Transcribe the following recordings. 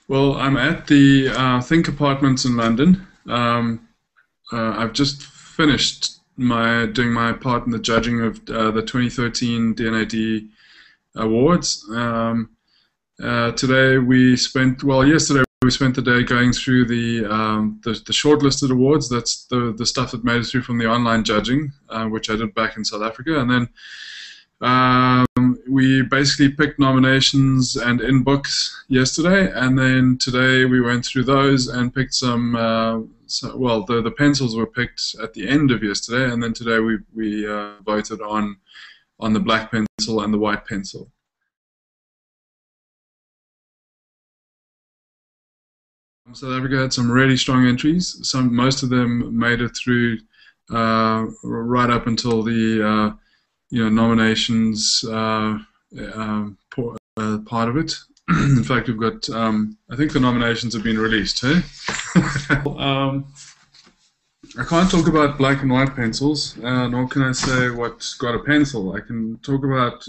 Well, I'm at the Think Apartments in London. I've just finished doing my part in the judging of the 2013 D&AD awards. Yesterday we spent the day going through the shortlisted awards. That's the stuff that made it through from the online judging, which I did back in South Africa, and then we basically picked nominations and in books yesterday, and then today we went through those and picked some. The pencils were picked at the end of yesterday, and then today we voted on the black pencil and the white pencil. South Africa had some really strong entries. Most of them made it through right up until the nominations part of it. In fact, we've got, I think the nominations have been released, hey? I can't talk about black and white pencils, nor can I say what got a pencil. I can talk about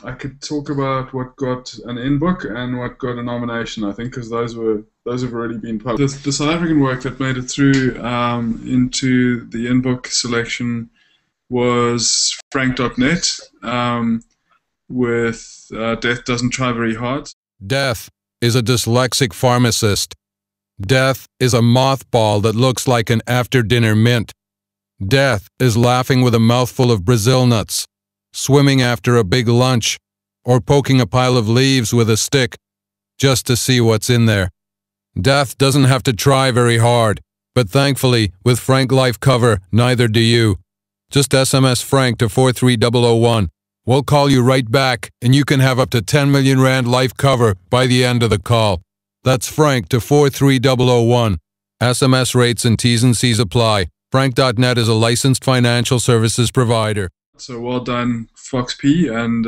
I could talk about what got an in-book and what got a nomination, I think, because those have already been published. The South African work that made it through into the in-book selection was Frank.net with Death Doesn't Try Very Hard. Death is a dyslexic pharmacist. Death is a mothball that looks like an after-dinner mint. Death is laughing with a mouthful of Brazil nuts, swimming after a big lunch, or poking a pile of leaves with a stick just to see what's in there. Death doesn't have to try very hard, but thankfully, with Frank Life Cover, neither do you. Just SMS Frank to 43001. We'll call you right back, and you can have up to 10 million Rand life cover by the end of the call. That's Frank to 43001. SMS rates and T's and C's apply. Frank.net is a licensed financial services provider. So well done, Fox P, and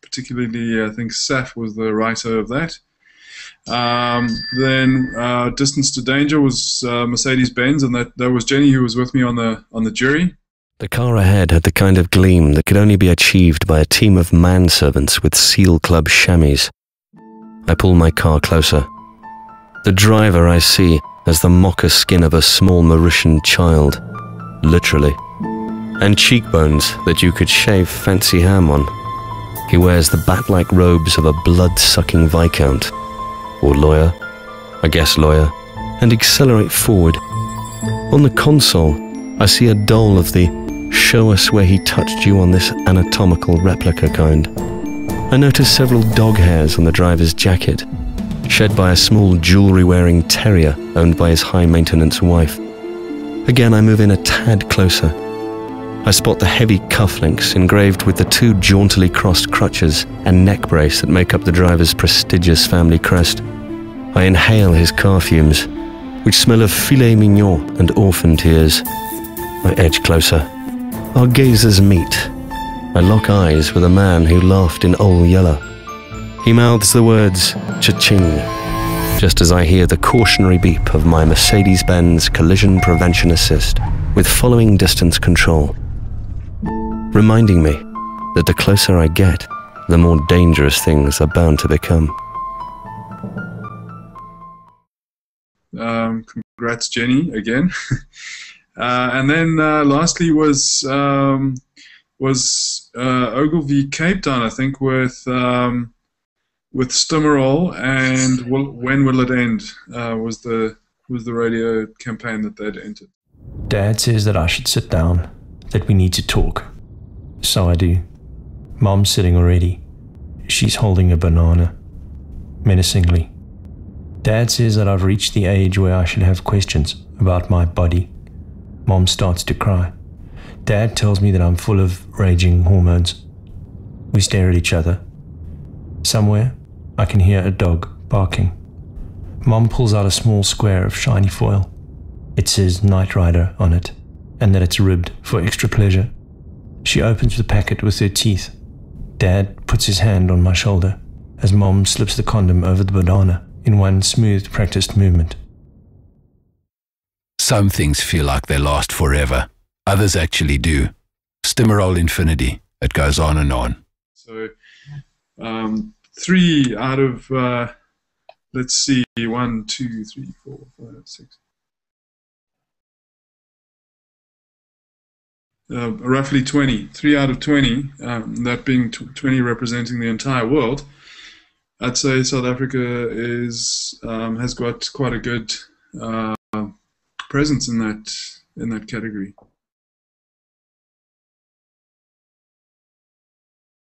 particularly I think Saf was the writer of that. Then Distance to Danger was Mercedes-Benz, and that was Jenny who was with me on the jury. The car ahead had the kind of gleam that could only be achieved by a team of manservants with Seal Club chamois. I pull my car closer. The driver I see has the mocha skin of a small Mauritian child, literally, and cheekbones that you could shave fancy ham on. He wears the bat-like robes of a blood-sucking viscount, or lawyer, I guess lawyer, and accelerate forward. On the console, I see a doll of the "show us where he touched you" on this anatomical replica kind. I notice several dog hairs on the driver's jacket, shed by a small jewelry-wearing terrier owned by his high-maintenance wife. Again, I move in a tad closer. I spot the heavy cufflinks engraved with the two jauntily crossed crutches and neck brace that make up the driver's prestigious family crest. I inhale his car fumes, which smell of filet mignon and orphan tears. I edge closer. Our gazes meet. I lock eyes with a man who laughed in Old Yeller. He mouths the words, "cha-ching," just as I hear the cautionary beep of my Mercedes-Benz collision prevention assist with following distance control, reminding me that the closer I get, the more dangerous things are bound to become. Congrats, Jenny, again. And then lastly was Ogilvy Cape Town, I think, with Stimmerol and When Will It End was the radio campaign that they'd entered. Dad says that I should sit down, that we need to talk. So I do. Mom's sitting already. She's holding a banana, menacingly. Dad says that I've reached the age where I should have questions about my body. Mom starts to cry. Dad tells me that I'm full of raging hormones. We stare at each other. Somewhere, I can hear a dog barking. Mom pulls out a small square of shiny foil. It says Knight Rider on it, and that it's ribbed for extra pleasure. She opens the packet with her teeth. Dad puts his hand on my shoulder as Mom slips the condom over the banana in one smooth, practiced movement. Some things feel like they last forever. Others actually do. Stimmerol infinity. It goes on and on. So Three out of, let's see, 1, 2, 3, 4, 5, 6. Roughly 20, 3 out of 20, that being 20 representing the entire world. I'd say South Africa has got quite a good presence in that category.